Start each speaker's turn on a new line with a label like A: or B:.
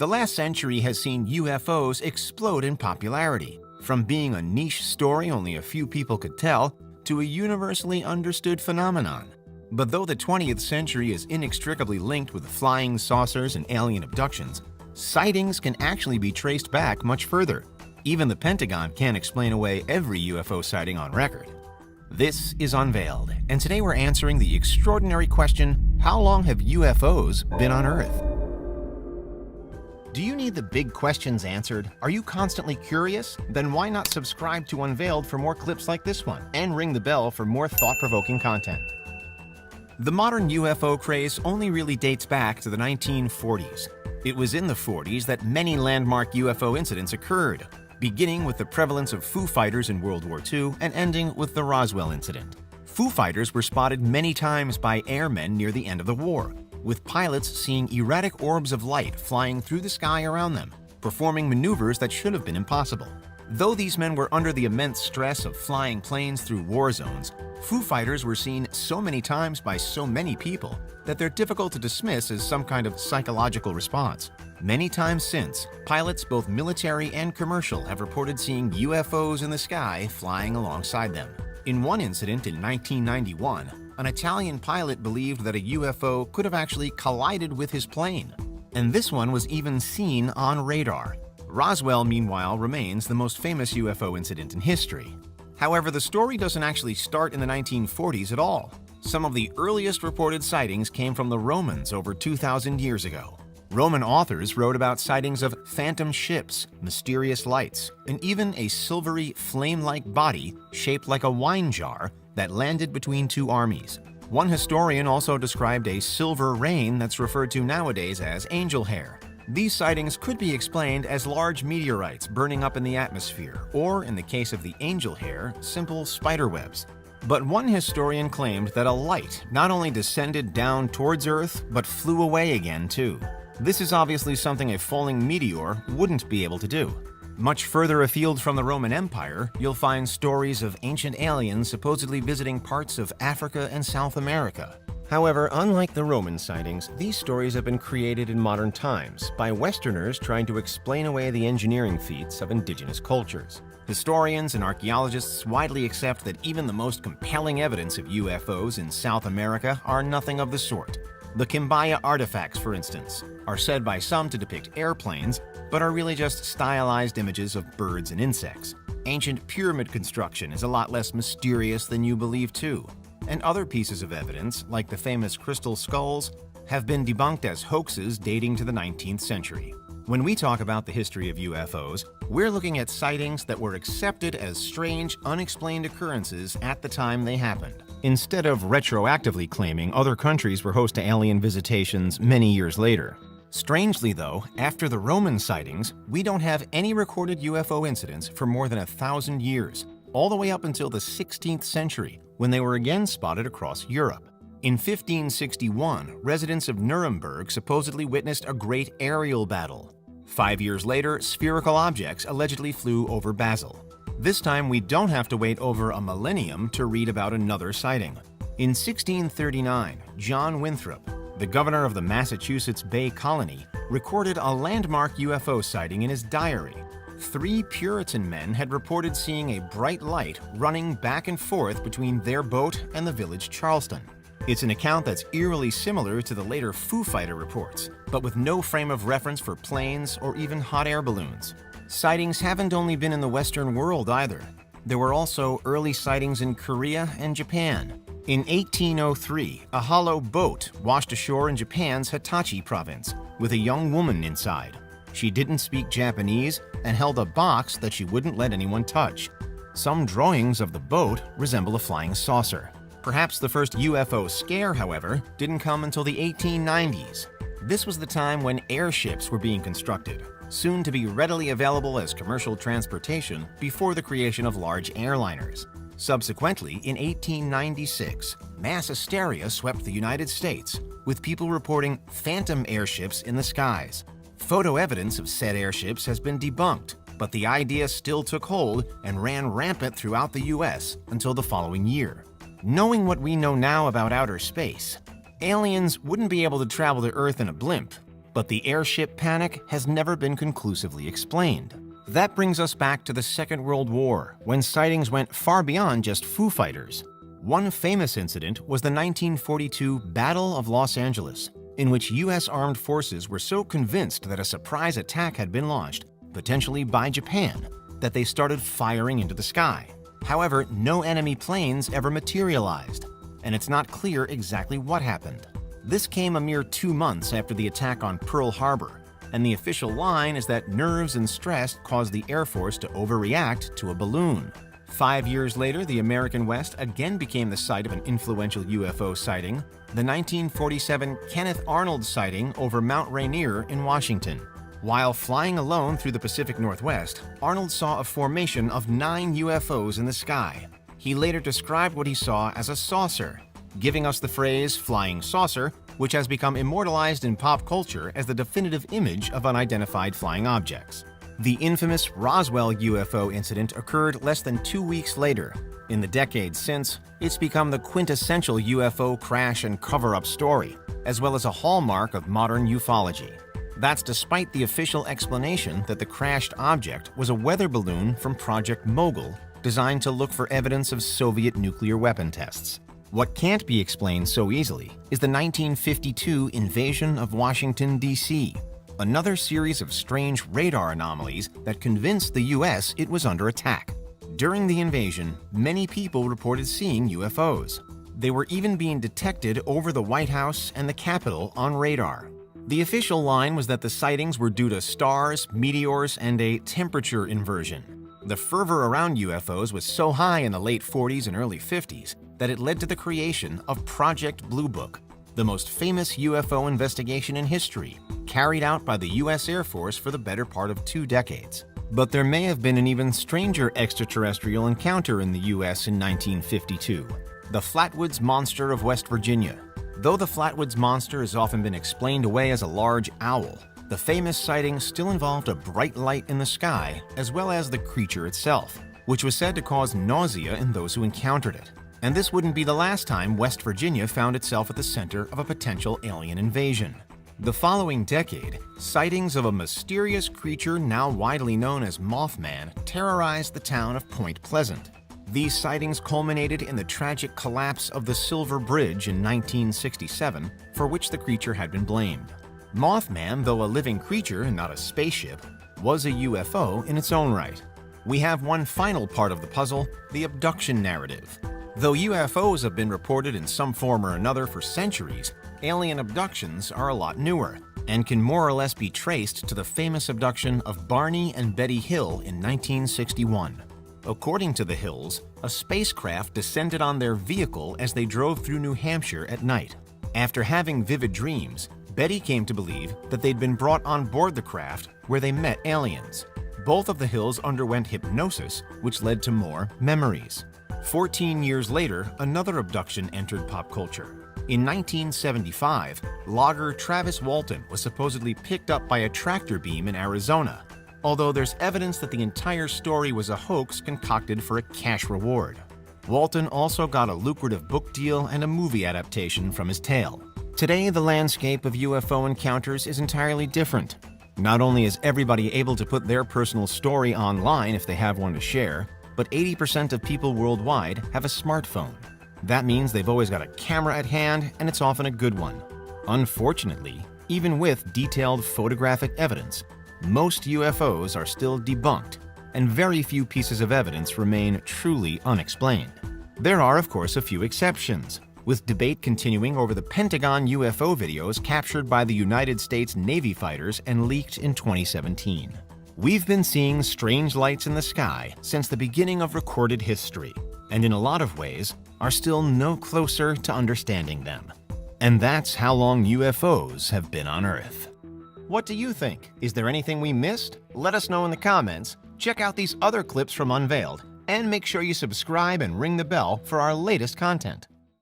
A: The last century has seen UFOs explode in popularity, from being a niche story only a few people could tell to a universally understood phenomenon. But though the 20th century is inextricably linked with flying saucers and alien abductions, sightings can actually be traced back much further. Even the Pentagon can't explain away every UFO sighting on record. This is Unveiled, and today we're answering the extraordinary question, how long have UFOs been on Earth? Do you need the big questions answered? Are you constantly curious? Then why not subscribe to Unveiled for more clips like this one, and ring the bell for more thought-provoking content. The modern UFO craze only really dates back to the 1940s. It was in the 40s that many landmark UFO incidents occurred, beginning with the prevalence of Foo Fighters in World War II and ending with the Roswell Incident. Foo Fighters were spotted many times by airmen near the end of the war, with pilots seeing erratic orbs of light flying through the sky around them, performing maneuvers that should have been impossible. Though these men were under the immense stress of flying planes through war zones, Foo Fighters were seen so many times by so many people that they're difficult to dismiss as some kind of psychological response. Many times since, pilots, both military and commercial, have reported seeing UFOs in the sky flying alongside them. In one incident in 1991, an Italian pilot believed that a UFO could have actually collided with his plane. And this one was even seen on radar. Roswell, meanwhile, remains the most famous UFO incident in history. However, the story doesn't actually start in the 1940s at all. Some of the earliest reported sightings came from the Romans over 2,000 years ago. Roman authors wrote about sightings of phantom ships, mysterious lights, and even a silvery, flame-like body shaped like a wine jar that landed between two armies. One historian also described a silver rain that's referred to nowadays as angel hair. These sightings could be explained as large meteorites burning up in the atmosphere, or, in the case of the angel hair, simple spider webs. But one historian claimed that a light not only descended down towards Earth, but flew away again too. This is obviously something a falling meteor wouldn't be able to do. Much further afield from the Roman Empire, you'll find stories of ancient aliens supposedly visiting parts of Africa and South America. However, unlike the Roman sightings, these stories have been created in modern times by Westerners trying to explain away the engineering feats of indigenous cultures. Historians and archaeologists widely accept that even the most compelling evidence of UFOs in South America are nothing of the sort. The Kimbaya artifacts, for instance, are said by some to depict airplanes, but are really just stylized images of birds and insects. Ancient pyramid construction is a lot less mysterious than you believe too. And other pieces of evidence, like the famous crystal skulls, have been debunked as hoaxes dating to the 19th century. When we talk about the history of UFOs, we're looking at sightings that were accepted as strange, unexplained occurrences at the time they happened, instead of retroactively claiming other countries were host to alien visitations many years later. Strangely though, after the Roman sightings, we don't have any recorded UFO incidents for more than 1,000 years, all the way up until the 16th century, when they were again spotted across Europe. In 1561, residents of Nuremberg supposedly witnessed a great aerial battle. 5 years later, spherical objects allegedly flew over Basel. This time, we don't have to wait over a millennium to read about another sighting. In 1639, John Winthrop, the governor of the Massachusetts Bay Colony, recorded a landmark UFO sighting in his diary. 3 Puritan men had reported seeing a bright light running back and forth between their boat and the village Charleston. It's an account that's eerily similar to the later Foo Fighter reports, but with no frame of reference for planes or even hot air balloons. Sightings haven't only been in the Western world either. There were also early sightings in Korea and Japan. In 1803, a hollow boat washed ashore in Japan's Hitachi province, with a young woman inside. She didn't speak Japanese and held a box that she wouldn't let anyone touch. Some drawings of the boat resemble a flying saucer. Perhaps the first UFO scare, however, didn't come until the 1890s. This was the time when airships were being constructed, soon to be readily available as commercial transportation before the creation of large airliners. Subsequently, in 1896, mass hysteria swept the United States, with people reporting phantom airships in the skies. Photo evidence of said airships has been debunked, but the idea still took hold and ran rampant throughout the US until the following year. Knowing what we know now about outer space, aliens wouldn't be able to travel to Earth in a blimp, But the airship panic has never been conclusively explained. That brings us back to the Second World War, when sightings went far beyond just Foo Fighters. One famous incident was the 1942 Battle of Los Angeles, in which U.S. armed forces were so convinced that a surprise attack had been launched, potentially by Japan, that they started firing into the sky. However, no enemy planes ever materialized, and it's not clear exactly what happened. This came a mere 2 months after the attack on Pearl Harbor, and the official line is that nerves and stress caused the Air Force to overreact to a balloon. 5 years later, the American West again became the site of an influential UFO sighting, the 1947 Kenneth Arnold sighting over Mount Rainier in Washington. While flying alone through the Pacific Northwest, Arnold saw a formation of 9 UFOs in the sky. He later described what he saw as a saucer, giving us the phrase flying saucer, which has become immortalized in pop culture as the definitive image of unidentified flying objects. The infamous Roswell UFO incident occurred less than 2 weeks later. In the decades since, it's become the quintessential UFO crash and cover-up story, as well as a hallmark of modern ufology. That's despite the official explanation that the crashed object was a weather balloon from Project Mogul, designed to look for evidence of Soviet nuclear weapon tests. What can't be explained so easily is the 1952 invasion of Washington, D.C., another series of strange radar anomalies that convinced the U.S. it was under attack. During the invasion, many people reported seeing UFOs. They were even being detected over the White House and the Capitol on radar. The official line was that the sightings were due to stars, meteors, and a temperature inversion. The fervor around UFOs was so high in the late 40s and early 50s that it led to the creation of Project Blue Book, the most famous UFO investigation in history, carried out by the U.S. Air Force for the better part of 2 decades. But there may have been an even stranger extraterrestrial encounter in the U.S. in 1952, the Flatwoods Monster of West Virginia. Though the Flatwoods Monster has often been explained away as a large owl, the famous sighting still involved a bright light in the sky, as well as the creature itself, which was said to cause nausea in those who encountered it. And this wouldn't be the last time West Virginia found itself at the center of a potential alien invasion. The following decade, sightings of a mysterious creature now widely known as Mothman terrorized the town of Point Pleasant. These sightings culminated in the tragic collapse of the Silver Bridge in 1967, for which the creature had been blamed. Mothman, though a living creature and not a spaceship, was a UFO in its own right. We have one final part of the puzzle, the abduction narrative. Though UFOs have been reported in some form or another for centuries, alien abductions are a lot newer and can more or less be traced to the famous abduction of Barney and Betty Hill in 1961. According to the Hills, a spacecraft descended on their vehicle as they drove through New Hampshire at night. After having vivid dreams, Betty came to believe that they'd been brought on board the craft where they met aliens. Both of the Hills underwent hypnosis, which led to more memories. 14 years later, another abduction entered pop culture. In 1975, logger Travis Walton was supposedly picked up by a tractor beam in Arizona, although there's evidence that the entire story was a hoax concocted for a cash reward. Walton also got a lucrative book deal and a movie adaptation from his tale. Today, the landscape of UFO encounters is entirely different. Not only is everybody able to put their personal story online if they have one to share, but 80% of people worldwide have a smartphone. That means they've always got a camera at hand, and it's often a good one. Unfortunately, even with detailed photographic evidence, most UFOs are still debunked, and very few pieces of evidence remain truly unexplained. There are, of course, a few exceptions, with debate continuing over the Pentagon UFO videos captured by the United States Navy fighters and leaked in 2017. We've been seeing strange lights in the sky since the beginning of recorded history, and in a lot of ways, are still no closer to understanding them. And that's how long UFOs have been on Earth. What do you think? Is there anything we missed? Let us know in the comments. Check out these other clips from Unveiled, and make sure you subscribe and ring the bell for our latest content.